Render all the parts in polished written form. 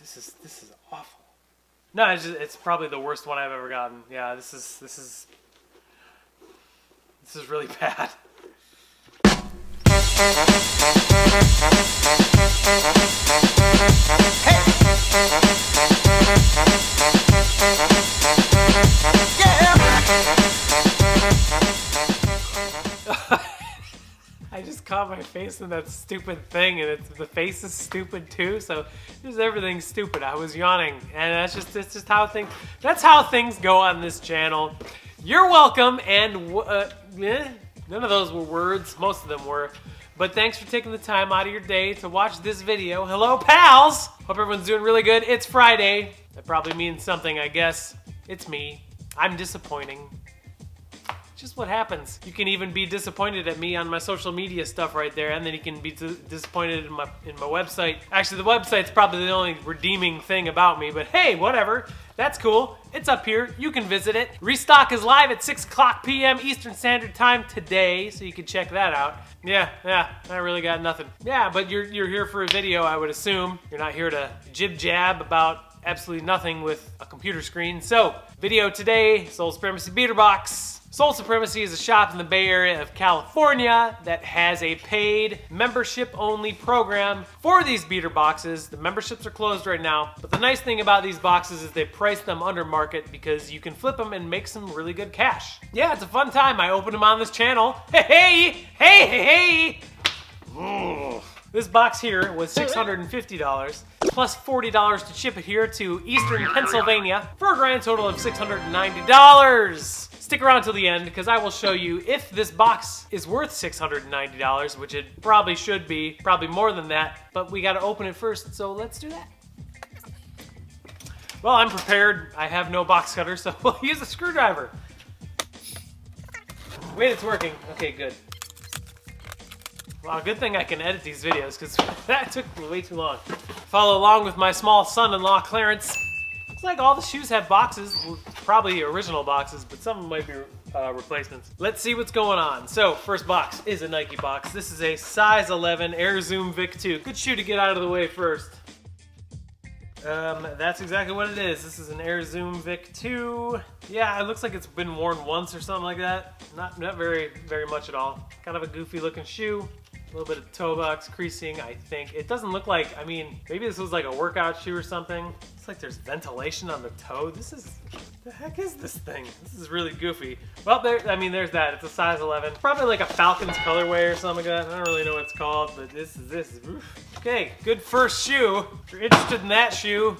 this is awful. No, it's probably the worst one I've ever gotten. Yeah, this is really bad. Hey. Yeah. I just caught my face in that stupid thing, and the face is stupid too. So just everything's stupid. I was yawning, and that's just how things go on this channel. You're welcome, and none of those were words. Most of them were. But thanks for taking the time out of your day to watch this video. Hello, pals! Hope everyone's doing really good. It's Friday. That probably means something, I guess. It's me. I'm disappointing. Just what happens. You can even be disappointed at me on my social media stuff right there, and then you can be disappointed in my website. Actually, the website's probably the only redeeming thing about me, but hey, whatever. That's cool. It's up here. You can visit it. Restock is live at 6 o'clock p.m. Eastern Standard Time today, so you can check that out. Yeah, I really got nothing. Yeah, but you're here for a video, I would assume. You're not here to jib-jab about absolutely nothing with a computer screen. So, video today, Sole Supremacy beater box. Sole Supremacy is a shop in the Bay Area of California that has a paid membership-only program for these beater boxes. The memberships are closed right now, but the nice thing about these boxes is they price them under market because you can flip them and make some really good cash. Yeah, it's a fun time. I opened them on this channel. Hey! Ooh. This box here was $650 plus $40 to ship it here to Eastern Pennsylvania for a grand total of $690. Stick around till the end because I will show you if this box is worth $690, which it probably should be, probably more than that, but we gotta open it first, so let's do that. Well, I'm prepared. I have no box cutter, so we'll use a screwdriver. Wait, it's working. Okay, good. Well, good thing I can edit these videos because that took way too long. Follow along with my small son-in-law, Clarence. Looks like all the shoes have boxes, well, probably original boxes, but some of them might be replacements. Let's see what's going on. So, first box is a Nike box. This is a size 11 Air Zoom VICK 2. Good shoe to get out of the way first. That's exactly what it is. This is an Air Zoom VICK 2. Yeah, it looks like it's been worn once or something like that. Not very much at all. Kind of a goofy looking shoe. A little bit of toe box creasing, I think. It doesn't look like, I mean, maybe this was like a workout shoe or something. It's like there's ventilation on the toe. The heck is this thing? This is really goofy. Well, there's that. It's a size 11. Probably like a Falcons colorway or something like that. I don't really know what it's called, but this is oof. Okay, good first shoe. If you're interested in that shoe,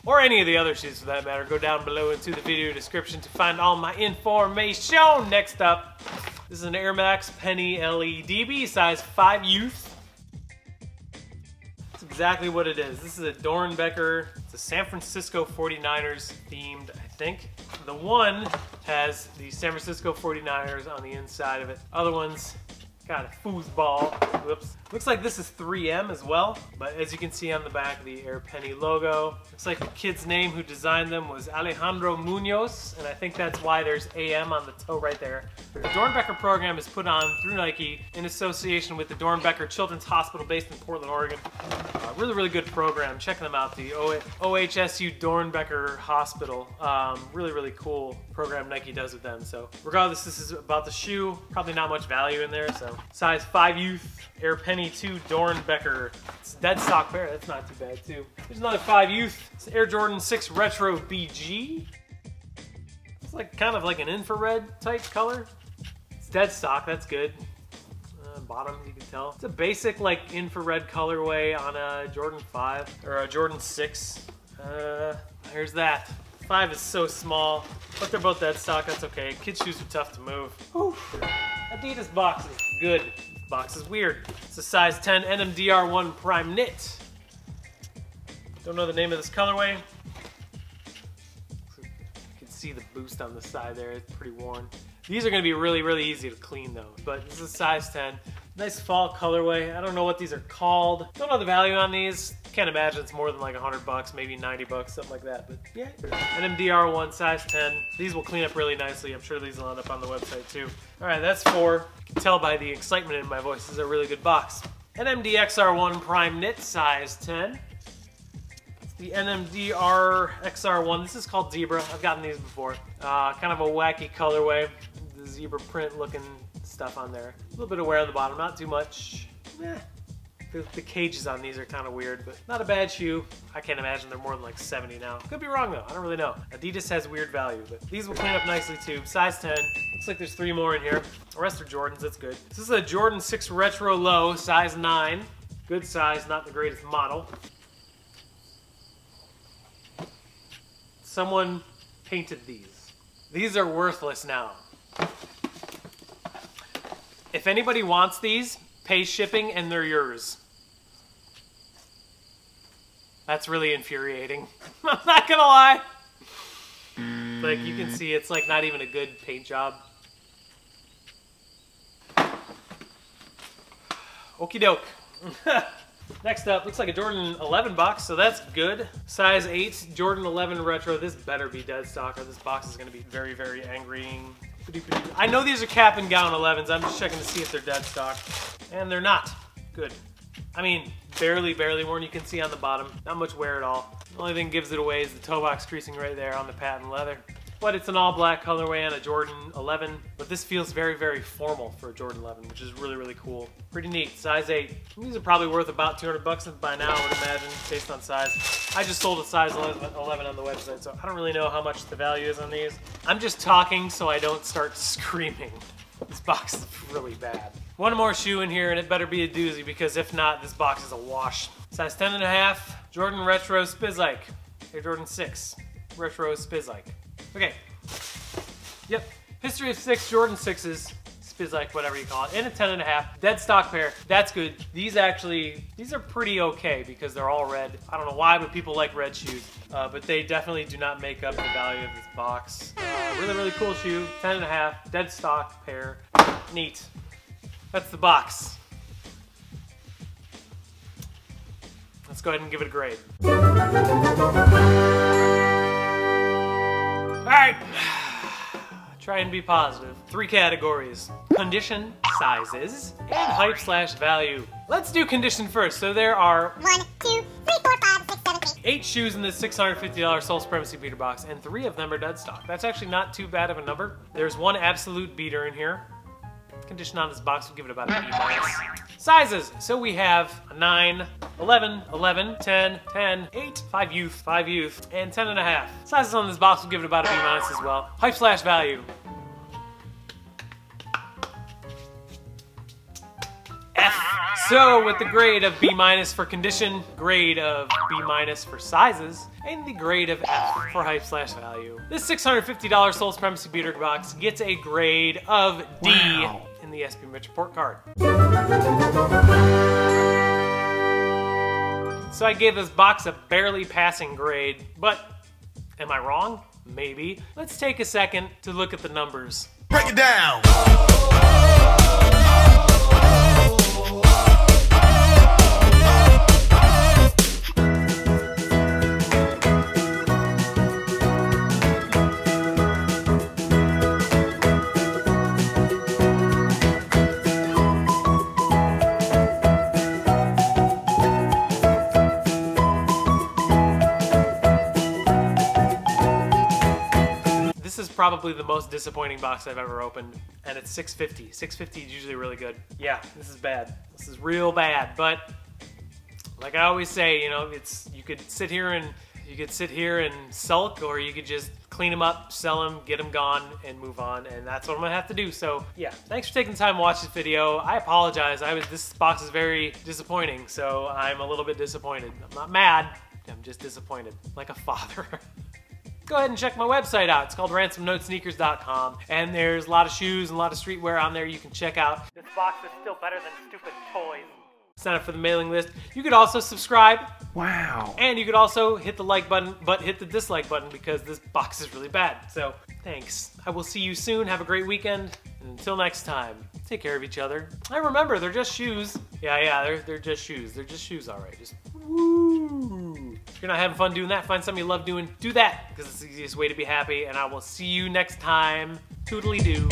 or any of the other shoes for that matter, go down below into the video description to find all my information. Next up, this is an Air Max Penny LEDB, size 5 youth. That's exactly what it is. This is a DOERNBECHER. It's a San Francisco 49ers themed, I think. The one has the San Francisco 49ers on the inside of it. Other ones got a foosball. Whoops. Looks like this is 3M as well, but as you can see on the back, the Air Penny logo. Looks like the kid's name who designed them was Alejandro Munoz, and I think that's why there's AM on the toe right there. The DOERNBECHER program is put on through Nike in association with the Doernbecher Children's Hospital based in Portland, Oregon. Really good program. Check them out, the OHSU Doernbecher Hospital. Really cool program Nike does with them. So regardless, this is about the shoe. Probably not much value in there, so. Size 5 youth, Air Penny 2 DOERNBECHER. It's dead stock pair. That's not too bad too. There's another 5 youth. It's Air Jordan 6 Retro BG. It's like kind of like an infrared type color. It's dead stock. That's good. Bottom, you can tell. It's a basic like infrared colorway on a Jordan 5 or a Jordan 6. Here's that. 5 is so small, but they're both dead stock. That's okay. Kids' shoes are tough to move. Whew. ADIDAS box is good. This box is weird. It's a size 10 NMDR1 Prime Knit. Don't know the name of this colorway. You can see the boost on the side there. It's pretty worn. These are going to be really easy to clean though, but this is size 10. Nice fall colorway. I don't know what these are called. Don't know the value on these. Can't imagine it's more than like $100, maybe $90, something like that, but yeah. NMDR1 size 10. These will clean up really nicely. I'm sure these will end up on the website too. All right, that's 4. You can tell by the excitement in my voice, this is a really good box. NMDXR1 Prime Knit size 10. the NMDR XR1. This is called Zebra. I've gotten these before. Kind of a wacky colorway. The zebra print looking stuff on there. A little bit of wear on the bottom, not too much. The cages on these are kind of weird, but not a bad shoe. I can't imagine they're more than like 70 now. Could be wrong though, I don't really know. Adidas has weird value, but these will clean up nicely too. Size 10, looks like there's 3 more in here. The rest are Jordans, that's good. This is a Jordan 6 Retro Low, size 9. Good size, not the greatest model. Someone painted these. These are worthless now. If anybody wants these, pay shipping and they're yours. That's really infuriating. I'm not gonna lie. Like, you can see it's like not even a good paint job. Okie doke. Next up, looks like a Jordan 11 box, so that's good. Size 8, Jordan 11 Retro. This better be dead stock or this box is gonna be very, very angrying. I know these are cap and gown 11s. I'm just checking to see if they're dead stock. And they're not. Good. I mean, barely worn. You can see on the bottom. Not much wear at all. The only thing gives it away is the toe box creasing right there on the patent leather. But it's an all black colorway on a Jordan 11. But this feels very, very formal for a Jordan 11, which is really, really cool. Pretty neat. Size 8. These are probably worth about 200 bucks by now, I would imagine, based on size. I just sold a size 11 on the website, so I don't really know how much the value is on these. I'm just talking so I don't start screaming. This box is really bad. One more shoe in here, and it better be a doozy, because if not, this box is a wash. Size 10.5, Jordan Retro SPIZIKE. Air Jordan 6, Retro SPIZIKE. Okay. Yep. History of 6 Jordan 6s, SPIZIKE, whatever you call it, and a 10.5. Dead stock pair. That's good. These are pretty okay because they're all red. I don't know why, but people like red shoes. But they definitely do not make up the value of this box. Really, really cool shoe. 10.5. Dead stock pair. Neat. That's the box. Let's go ahead and give it a grade. Alright. Try and be positive. 3 categories: condition, sizes, and hype/value. Let's do condition first. So there are 1, 2, 3, 4, 5, 6, 7, 8. 8 shoes in this $650 Sole Supremacy beater box, and 3 of them are dead stock. That's actually not too bad of a number. There's 1 absolute beater in here. Condition on this box would give it about an B-. Sizes. So we have a 9, 11, 11, 10, 10, 8, 5 youth, and 10.5. Sizes on this box would give it about a B- as well. Hype/value. F. So with the grade of B- for condition, grade of B- for sizes, and the grade of F for hype/value. This $650 Sole Supremacy beater box gets a grade of D. Wow. In the SPIZIKE report card. So I gave this box a barely passing grade, but am I wrong? Maybe. Let's take a second to look at the numbers. Break it down! This is probably the most disappointing box I've ever opened, and it's $650. $650 is usually really good. Yeah, this is bad. This is real bad, but like I always say, you know, you could sit here and sulk, or you could just clean them up, sell them, get them gone, and move on, and that's what I'm gonna have to do. So yeah, thanks for taking the time to watch this video. I apologize. This box is very disappointing, so I'm a little bit disappointed. I'm not mad. I'm just disappointed, like a father. Go ahead and check my website out. It's called ransomnotesneakers.com, and there's a lot of shoes and a lot of streetwear on there you can check out. This box is still better than stupid toys. Sign up for the mailing list. You could also subscribe. Wow. And you could also hit the like button, but hit the dislike button because this box is really bad. So thanks. I will see you soon. Have a great weekend. And until next time, take care of each other. And remember, they're just shoes. Yeah, they're just shoes. They're just shoes, all right. Just woo. If you're not having fun doing that, find something you love doing. Do that, because it's the easiest way to be happy. And I will see you next time. Toodly-doo.